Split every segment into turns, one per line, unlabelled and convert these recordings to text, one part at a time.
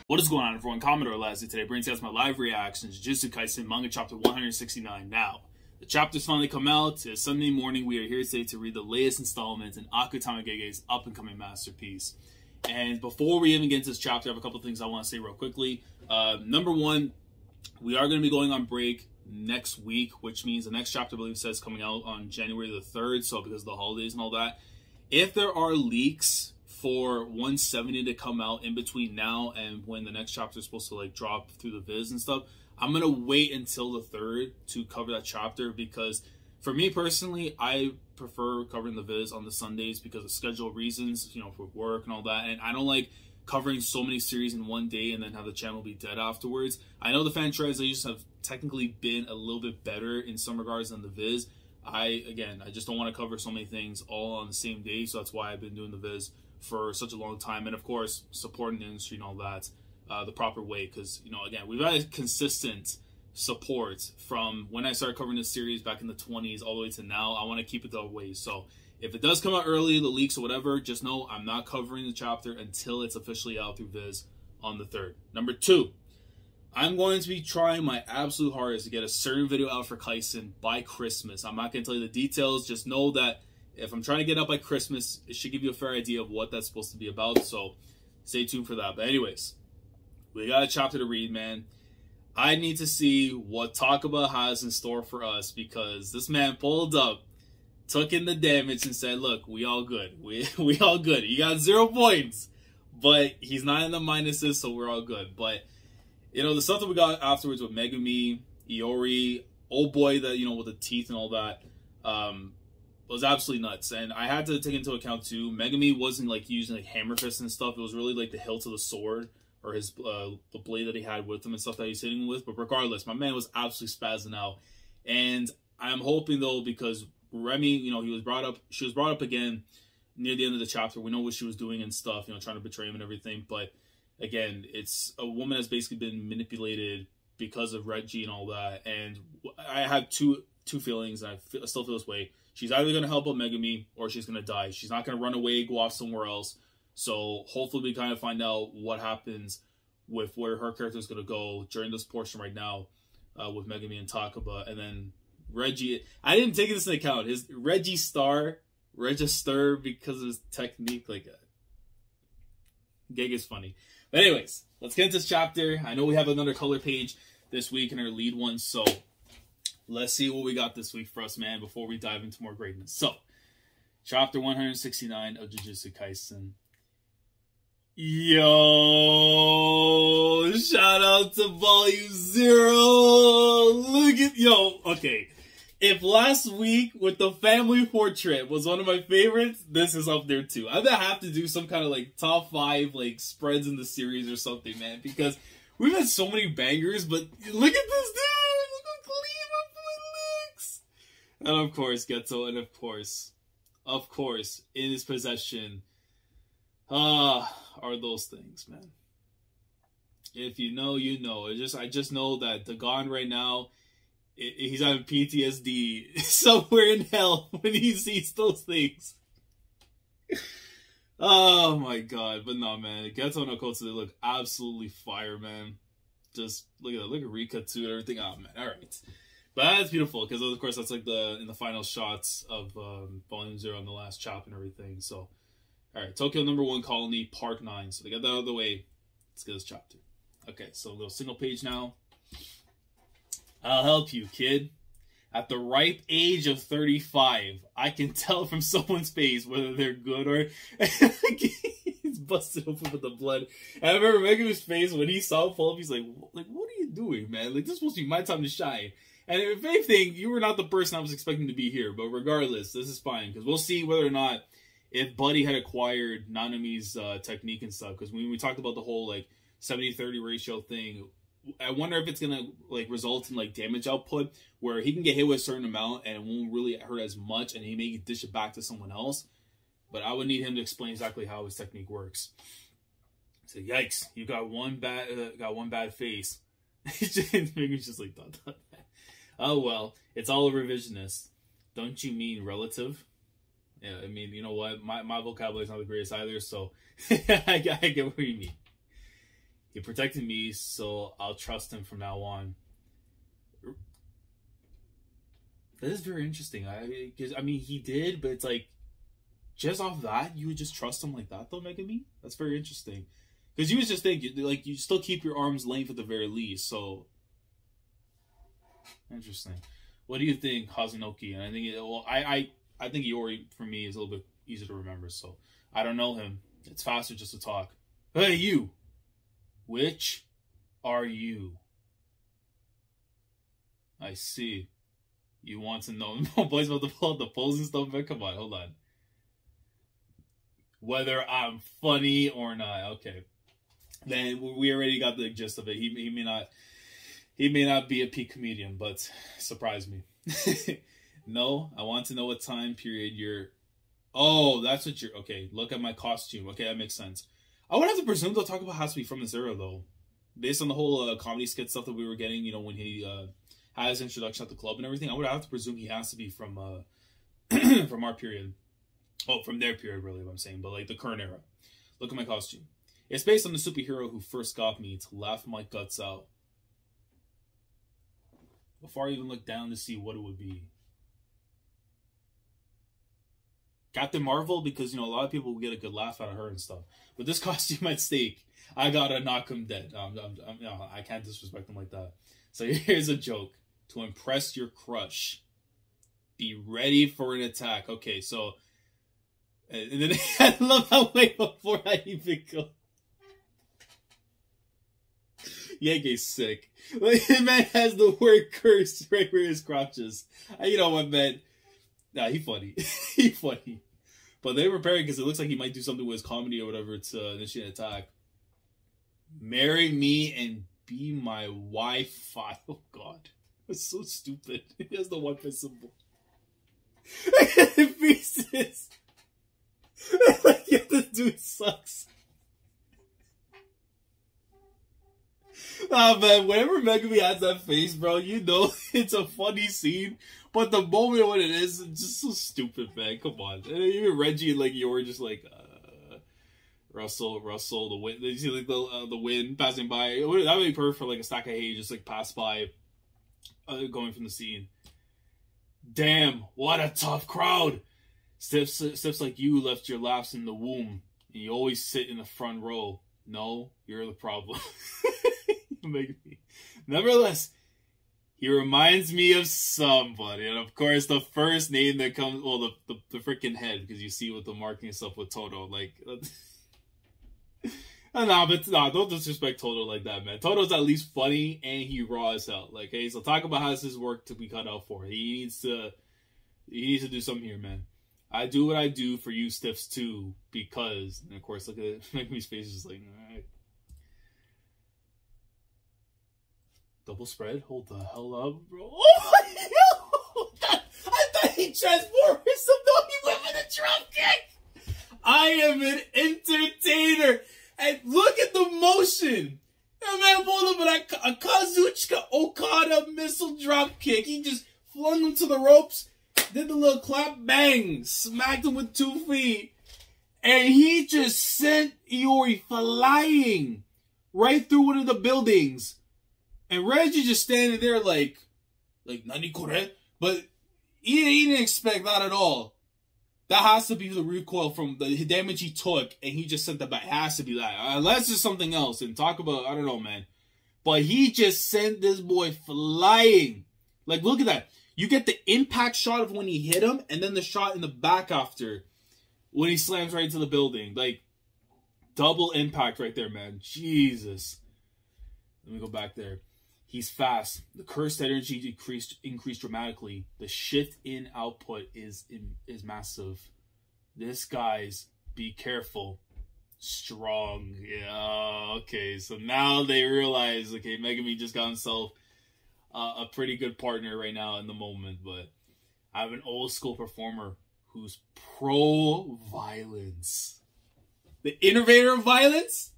What is going on, everyone? Commodore Lazzy today brings you guys my live reaction to Jujutsu Kaisen manga chapter 169. Now, the chapters finally come out. It's Sunday morning. We are here today to read the latest installment in Akutama Gege's up-and-coming masterpiece. And before we even get into this chapter, I have a couple of things I want to say real quickly. Number one, we are going to be going on break next week, which means the next chapter, I believe, says coming out on January the 3rd, so because of the holidays and all that. If there are leaks for 170 to come out in between now and when the next chapter is supposed to like drop through the viz and stuff, I'm gonna wait until the 3rd to cover that chapter, because for me personally, I prefer covering the viz on the Sundays because of schedule reasons, you know, for work and all that, and I don't like covering so many series in one day and then have the channel be dead afterwards. I know the fan translations have technically been a little bit better in some regards than the viz. I just don't want to cover so many things all on the same day, so that's why I've been doing the viz for such a long time, and of course supporting the industry and all that the proper way, because, you know, again, we've had consistent support from when I started covering this series back in the 20s all the way to now. I want to keep it that way, so if it does come out early, the leaks or whatever, just know I'm not covering the chapter until it's officially out through viz on the 3rd. Number two, I'm going to be trying my absolute hardest to get a certain video out for Kaisen by Christmas. I'm not going to tell you the details, just know that if I'm trying to get out by Christmas, it should give you a fair idea of what that's supposed to be about, so stay tuned for that. But anyways, we got a chapter to read, man. I need to see what Takaba has in store for us, because this man pulled up, took in the damage, and said, look, we all good. We all good. He got 0 points, but he's not in the minuses, so we're all good. But, you know, the stuff that we got afterwards with Megumi, Iori, old boy that, you know, with the teeth and all that, was absolutely nuts. And I had to take into account too, Megumi wasn't like using like hammer fists and stuff. It was really like the hilt of the sword, or his the blade that he had with him and stuff that he's hitting with. But regardless, my man was absolutely spazzing out. And I'm hoping though, because Remy, you know, she was brought up again near the end of the chapter. We know what she was doing and stuff, you know, trying to betray him and everything. But again, it's a woman that's basically been manipulated because of Reggie and all that. And I have two feelings, and I still feel this way. She's either going to help out Megumi or she's going to die. She's not going to run away, go off somewhere else. So hopefully we kind of find out what happens with where her character is going to go during this portion right now with Megumi and Takaba. And then Reggie, I didn't take this into account. His register because of his technique. Like, Geg is funny. But anyways, let's get into this chapter. I know we have another color page this week in our lead one, so let's see what we got this week for us, man, before we dive into more greatness. So, chapter 169 of Jujutsu Kaisen. Yo, shout out to Volume 0. Look at, yo, okay. If last week with the family portrait was one of my favorites, this is up there too. I'm gonna have to do some kind of like top 5 like spreads in the series or something, man, because we've had so many bangers. But look at this dude. And of course, Geto, and of course, in his possession, are those things, man. If you know, you know. I just know that Dagon right now, he's having PTSD somewhere in hell when he sees those things. Oh my god, but no, man. Geto and Okotsu, they look absolutely fire, man. Just look at that. Look at Rika too and everything. Oh man, alright. But that's beautiful, because of course that's like in the final shots of Volume 0 in the last chapter and everything. So, alright, Tokyo number 1 colony, Park 9. So they got that out of the way. Let's get this chapter. Okay, so a little single page now. I'll help you, kid. At the ripe age of 35, I can tell from someone's face whether they're good or... He's busted open with the blood. And I remember Megumi's face when he saw him pull up, he's like, what are you doing, man? Like, this is supposed to be my time to shine. And if anything, you were not the person I was expecting to be here. But regardless, this is fine, because we'll see whether or not if Buddy had acquired Nanami's technique and stuff. Because when we talked about the whole like 70-30 ratio thing, I wonder if it's gonna like result in like damage output where he can get hit with a certain amount and it won't really hurt as much, and he may dish it back to someone else. But I would need him to explain exactly how his technique works. So yikes, you got one bad face. Maybe just like that. Oh well, it's all a revisionist. Don't you mean relative? Yeah, I mean, you know what? My vocabulary is not the greatest either, so I get what you mean. He protected me, so I'll trust him from now on. That is very interesting. Because I mean, he did, but it's like, just off that, you would just trust him like that, though, Megumi? That's very interesting. Because you was just thinking, like, you still keep your arm's length at the very least, so... Interesting. What do you think, Hazunoki? And I think, I think Iori, for me, is a little bit easier to remember, so... I don't know him. It's faster just to talk. Hey, you! Which are you? I see. You want to know... No, boys about to pull out the pose and stuff, man? Come on, hold on. Whether I'm funny or not. Okay. Then we already got the gist of it. He may not be a peak comedian, but surprise me. No, I want to know what time period you're... Oh, that's what you're... Okay, look at my costume. Okay, that makes sense. I would have to presume the Takaba has to be from this era, though. Based on the whole comedy skit stuff that we were getting, you know, when he had his introduction at the club and everything, I would have to presume he has to be from from our period. Oh, from their period, really, what I'm saying. But, like, the current era. Look at my costume. It's based on the superhero who first got me to laugh my guts out. Before I even looked down to see what it would be. Captain Marvel, because, you know, a lot of people will get a good laugh out of her and stuff. But this costume at stake, I gotta knock him dead. You know, I can't disrespect him like that. So here's a joke. To impress your crush. Be ready for an attack. Okay, so... And then I love how way before I even go. Yankee's sick. Like, the man has the word curse right where his crotch is. You know what, man? Nah, he funny. He funny. But they're preparing because it looks like he might do something with his comedy or whatever to initiate an attack. Marry me and be my wife. Oh, God. That's so stupid. He has the 1 symbol. Pieces. Like, yeah, this dude sucks. Ah, man, whenever Megumi has that face, bro, you know it's a funny scene. But the moment when it is, it's just so stupid, man. Come on. And even Reggie and, like, Iori just like, Russell, the wind. You see, like, the wind passing by. That would be perfect for, like, a stack of hay just, like, pass by, going from the scene. Damn, what a tough crowd. Stiffs like you left your laughs in the womb, and you always sit in the front row. No, you're the problem. Nevertheless, he reminds me of somebody, and of course, the first name that comes, well, the freaking head, because you see with the marking stuff with Toto, like, don't disrespect Toto like that, man. Toto's at least funny, and he raw as hell. Like, hey, so Takaba has his work to be cut out for. He needs to do something here, man. I do what I do for you stiffs too, because, and of course, look at Megumi's face, just like, alright. Double spread? Hold the hell up, bro. Oh my God! I thought he transformed himself. No, he went with a drop kick! I am an entertainer! And look at the motion! That man pulled up a Kazuchika Okada missile drop kick. He just flung him to the ropes, did the little clap, bang, smacked him with 2 feet, and he just sent Iori flying right through one of the buildings. And Reggie just standing there like Nani kore? But he didn't expect that at all. That has to be the recoil from the damage he took, and he just sent that back. It has to be that. Unless it's something else. And talk about, I don't know, man. But he just sent this boy flying. Like, look at that. You get the impact shot of when he hit him, and then the shot in the back after when he slams right into the building. Like, double impact right there, man. Jesus. Let me go back there. He's fast. The cursed energy increased dramatically. The shift in output is massive. This guy's, be careful, strong. Yeah, okay. So now they realize, okay, Megumi just got himself a pretty good partner right now in the moment. But I have an old school performer who's pro-violence. The innovator of violence?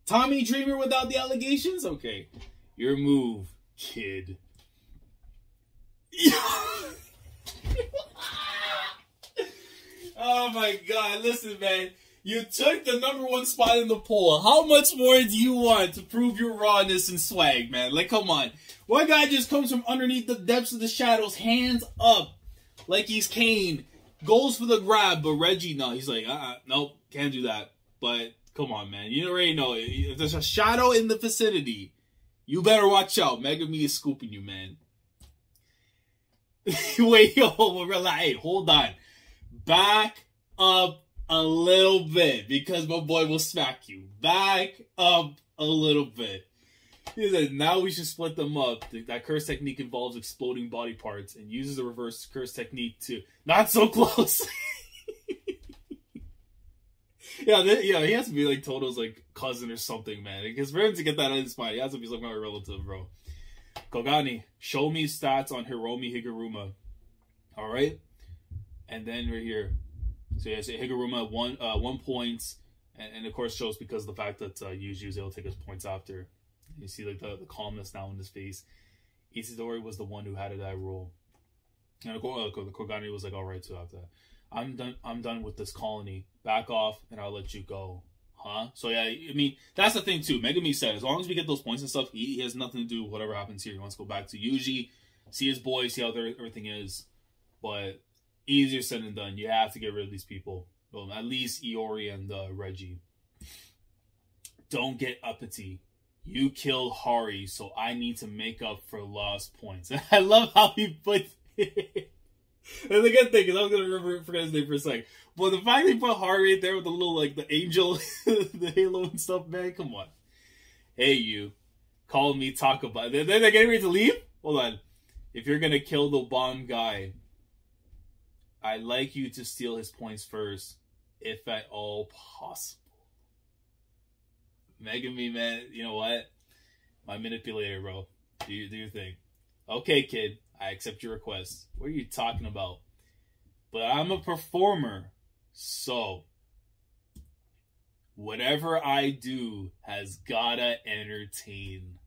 Tommy Dreamer without the allegations? Okay. Your move, kid. Oh my God. Listen, man. You took the #1 spot in the poll. How much more do you want to prove your rawness and swag, man? Like, come on. One guy just comes from underneath the depths of the shadows, hands up, like he's Kane. Goes for the grab, but Reggie, no. He's like, nope, can't do that. But, come on, man. You already know, if there's a shadow in the vicinity, you better watch out. Megumi is scooping you, man. Wait, yo, relax. Hey, hold on. Back up a little bit, because my boy will smack you. Back up a little bit. He said, now we should split them up. That curse technique involves exploding body parts and uses a reverse curse technique to... Not so close! yeah, he has to be like Toto's like cousin or something, man. Because for him to get that on his spine, he has to be like my relative, bro. Kogani, show me stats on Hiromi Higuruma. Alright? And then right here. So yeah, so Higuruma, 1 point. And of course shows because of the fact that Yuji was able to take his points after. You see like the calmness now in his face. Itadori was the one who had that role. And the Kogani was like, alright, so after that. I'm done with this colony. Back off and I'll let you go. Huh? So yeah, I mean, that's the thing too. Megumi said, as long as we get those points and stuff, he has nothing to do with whatever happens here. He wants to go back to Yuji, see his boys, see how everything is. But easier said than done. You have to get rid of these people. Well, at least Iori and Reggie. Don't get uppity. You killed Hari, so I need to make up for lost points. And I love how he put it. That's a good thing, because I was going to forget his name for a second. But the fact they put Hari right there with the little, like, the angel, the halo and stuff, man, come on. Hey, you. Call me Takaba. They're getting ready to leave? Hold on. If you're going to kill the bomb guy, I'd like you to steal his points first, if at all possible. Megumi, man, you know what? My manipulator, bro. Do your thing. Okay, kid. I accept your request. What are you talking about? But I'm a performer, so whatever I do has gotta entertain.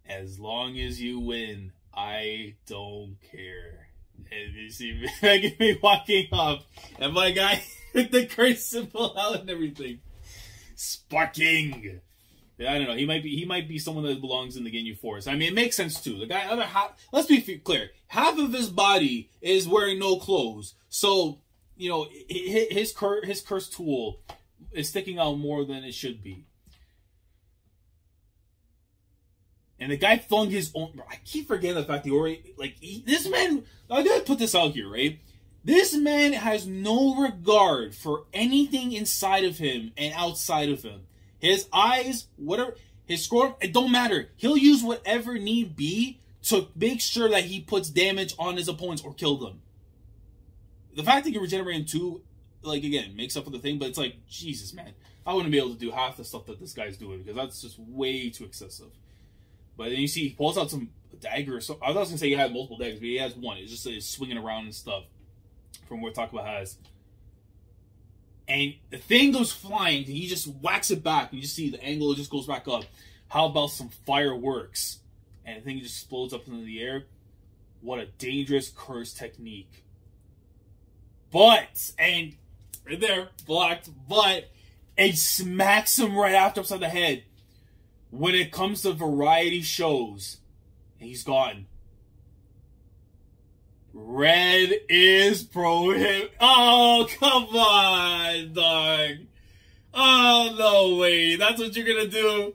As long as you win, I don't care. And you see Megumi walking up, and my guy with the curse symbol out and everything. Sparking. Yeah, I don't know. He might be someone that belongs in the Ginyu Force. I mean, it makes sense too. The guy, other half. Let's be clear. Half of his body is wearing no clothes, so you know his curse tool is sticking out more than it should be. And the guy flung his own. Bro, I keep forgetting the fact this man. I gotta put this out here, right? This man has no regard for anything inside of him and outside of him. His eyes, whatever, his scrotum, it don't matter. He'll use whatever need be to make sure that he puts damage on his opponents or kill them. The fact that he can regenerate in 2, like, again, makes up for the thing, but it's like, Jesus, man. I wouldn't be able to do half the stuff that this guy's doing because that's just way too excessive. But then you see he pulls out some dagger or something. I was going to say he had multiple daggers, but he has one. It's just like, he's swinging around and stuff from what Takaba has. And the thing goes flying, and he just whacks it back, and you see the angle just goes back up. How about some fireworks? And the thing just explodes up into the air. What a dangerous curse technique. But, and right there, blocked, but it smacks him right after upside the head. When it comes to variety shows, he's gone. Red is prohibited. Oh, come on, dog. Oh, no way. That's what you're going to do?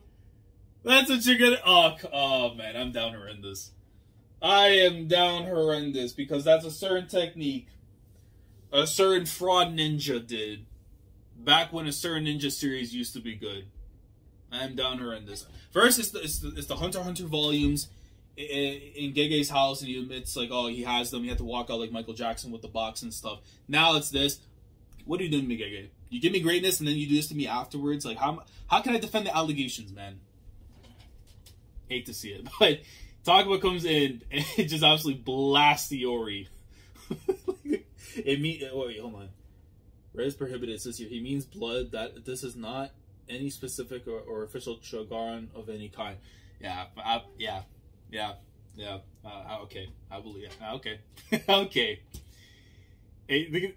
That's what you're going to... Oh, man, I'm down horrendous. I am down horrendous because that's a certain technique a certain fraud ninja did back when a certain ninja series used to be good. I'm down horrendous. First, it's the Hunter x Hunter volumes in Gege's house, and he admits, like, oh, he has them. He had to walk out like Michael Jackson with the box and stuff. Now it's this. What are you doing to me, Gege? You give me greatness, and then you do this to me afterwards? Like, how can I defend the allegations, man? Hate to see it. But Takaba comes in, and it just absolutely blasts Iori. Wait, hold on. Red is prohibited. It says here, he means blood. That this is not any specific or official shogun of any kind. Yeah, okay. I believe it. Okay. Okay. Hey,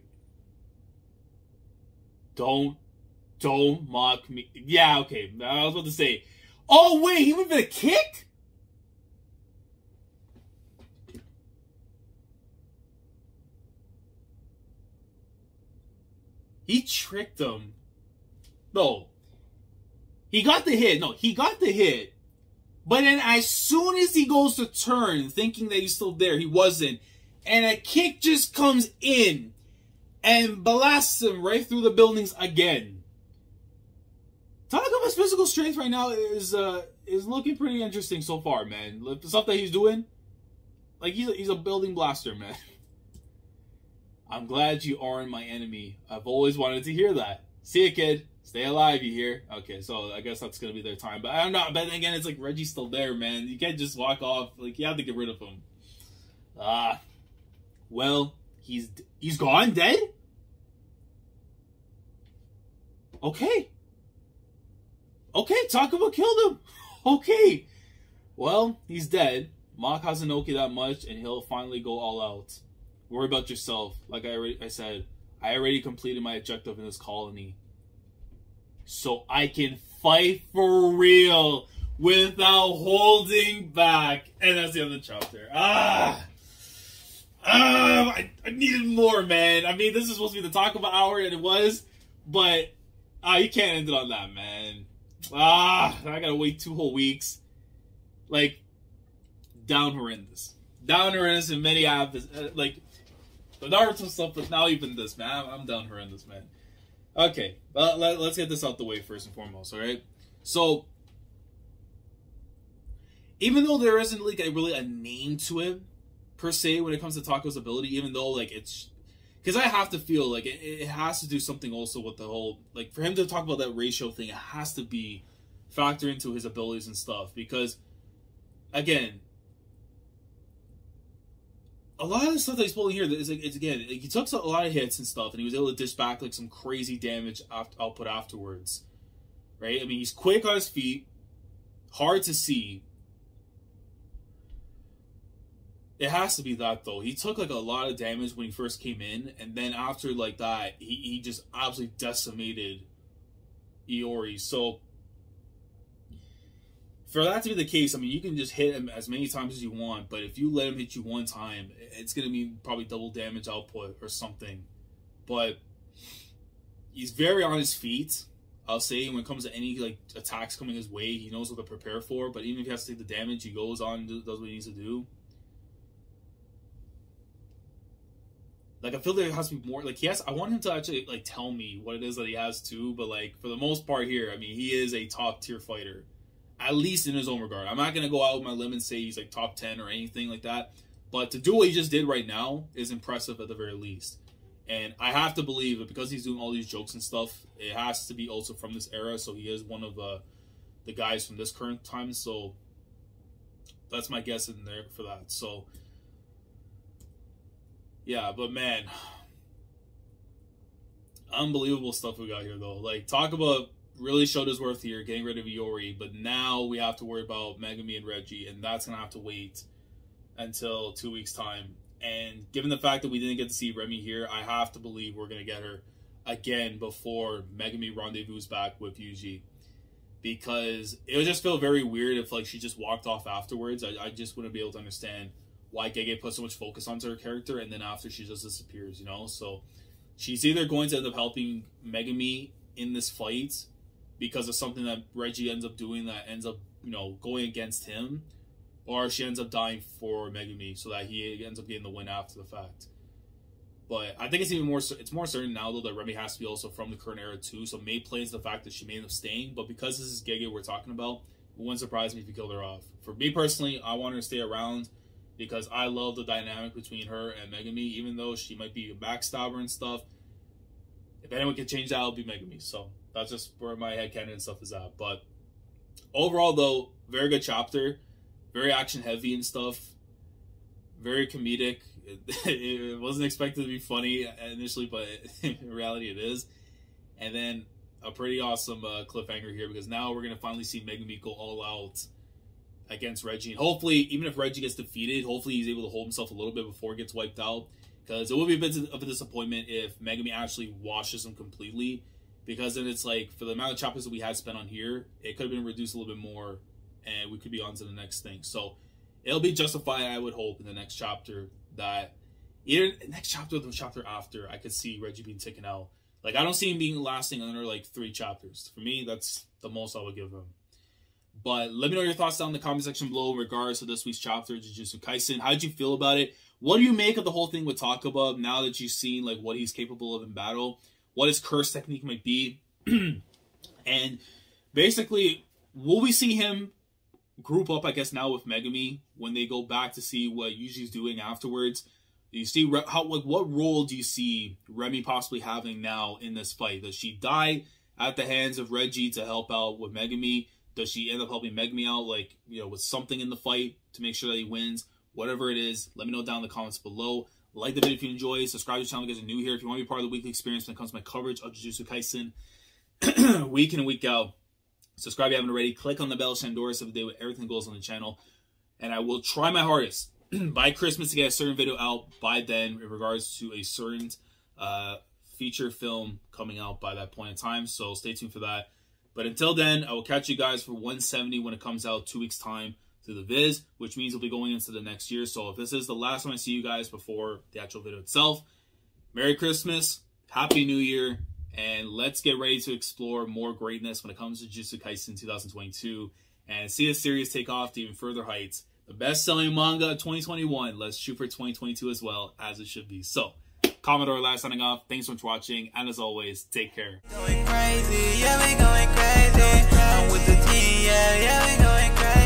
don't Don't mock me. Yeah, okay. I was about to say. Oh, wait, he went for the kick? He tricked him. No. He got the hit. No, he got the hit. But then as soon as he goes to turn, thinking that he's still there, he wasn't. And a kick just comes in and blasts him right through the buildings again. Takaba's physical strength right now is looking pretty interesting so far, man. The stuff that he's doing, like he's a building blaster, man. I'm glad you aren't my enemy. I've always wanted to hear that. See ya, kid. Stay alive, you hear? Okay, so I guess that's gonna be their time. But I don't know. But then again, it's like Reggie's still there, man. You can't just walk off. Like you have to get rid of him. Well, he's gone, dead. Okay. Okay, Takaba killed him. Okay. Well, he's dead. Mock Hazanoki that much, and he'll finally go all out. Worry about yourself. Like I said, I already completed my objective in this colony. So I can fight for real without holding back. And that's the end of the chapter. I needed more, man. I mean, this is supposed to be the Takaba hour, and it was. But you can't end it on that, man. I gotta wait 2 whole weeks. Like, down horrendous. Down horrendous in many avenues. Like, the Naruto stuff, but now even this, man. I'm down horrendous, man. Okay, let's get this out the way first and foremost, alright? So, even though there isn't, like, really a name to it, per se, when it comes to Tako's ability, even though, like, it's... Because I have to feel like it has to do something also with the whole... Like, for him to talk about that ratio thing, it has to be factor into his abilities and stuff. Because, again, a lot of the stuff that he's pulling here is like, it's again, like, he took a lot of hits and stuff, and he was able to dish back like some crazy damage output afterwards, right? I mean, he's quick on his feet, hard to see. It has to be that though. He took like a lot of damage when he first came in, and then after like that, he just absolutely decimated Iori. So for that to be the case, I mean, you can just hit him as many times as you want, but if you let him hit you one time, it's going to be probably double damage output or something. But he's very on his feet. I'll say when it comes to any like attacks coming his way, he knows what to prepare for, but even if he has to take the damage, he goes on and does what he needs to do. Like, I feel there has to be more, like, I want him to actually, like, tell me what it is that he has too, but, like, for the most part here, I mean, he is a top-tier fighter. At least in his own regard. I'm not going to go out with my limb and say he's like top 10 or anything like that. But to do what he just did right now is impressive at the very least. And I have to believe that because he's doing all these jokes and stuff, it has to be also from this era. So he is one of the guys from this current time. So that's my guess in there for that. So yeah, but man, unbelievable stuff we got here though. Like, talk about really showed his worth here, getting rid of Iori, but now we have to worry about Megumi and Reggie, and that's going to have to wait until 2 weeks' time. And given the fact that we didn't get to see Remy here, I have to believe we're going to get her again before Megumi rendezvous back with Yuji. Because it would just feel very weird if like she just walked off afterwards. I just wouldn't be able to understand why Gege put so much focus onto her character, and then after she just disappears, you know? So she's either going to end up helping Megumi in this fight, because of something that Reggie ends up doing that ends up, you know, going against him, or she ends up dying for Megumi so that he ends up getting the win after the fact. But I think it's even more, it's more certain now though that Remy has to be also from the current era too, so may play into the fact that she may end up staying, but because this is Gege we're talking about, it wouldn't surprise me if you killed her off. For me personally, I want her to stay around because I love the dynamic between her and Megumi, even though she might be a backstabber and stuff. If anyone can change that, it'll be Megumi, so that's just where my headcanon and stuff is at. But overall, though, very good chapter. Very action-heavy and stuff. Very comedic. It wasn't expected to be funny initially, but in reality it is. And then a pretty awesome cliffhanger here, because now we're going to finally see Megumi go all out against Reggie. And hopefully, even if Reggie gets defeated, hopefully he's able to hold himself a little bit before it gets wiped out. Because it would be a bit of a disappointment if Megumi actually washes him completely because then it's like, for the amount of chapters that we had spent on here, it could have been reduced a little bit more, and we could be on to the next thing. So it'll be justified, I would hope, in the next chapter, that either next chapter or the chapter after, I could see Reggie being taken out. Like, I don't see him being lasting under like 3 chapters. For me, that's the most I would give him. But let me know your thoughts down in the comment section below in regards to this week's chapter, Jujutsu Kaisen. How did you feel about it? What do you make of the whole thing with Takaba now that you've seen like what he's capable of in battle? What his curse technique might be? And basically, will we see him group up, I guess, now with Megumi when they go back to see what Yuji's doing afterwards? Do you see what role do you see Remy possibly having now in this fight? Does she die at the hands of Reggie to help out with Megumi? Does she end up helping Megumi out, like, you know, with something in the fight to make sure that he wins? Whatever it is, let me know down in the comments below. Like the video if you enjoy. Subscribe to the channel if you guys are new here. If you want to be part of the weekly experience when it comes to my coverage of Jujutsu Kaisen week in and week out, subscribe if you haven't already. Click on the bell to endorse every day with everything goes on the channel. And I will try my hardest by Christmas to get a certain video out by then in regards to a certain feature film coming out by that point in time. So stay tuned for that. But until then, I will catch you guys for 170 when it comes out 2 weeks' time through the Viz, which means we'll be going into the next year. So if this is the last time I see you guys before the actual video itself, Merry Christmas, Happy New Year, and let's get ready to explore more greatness when it comes to Jujutsu Kaisen 2022 and see the series take off to even further heights. The best-selling manga of 2021. Let's shoot for 2022 as well, as it should be. So, Commodore last signing off. Thanks so much for watching, and as always, take care.
Going crazy, yeah, we going crazy. I'm with the team, yeah, we going crazy.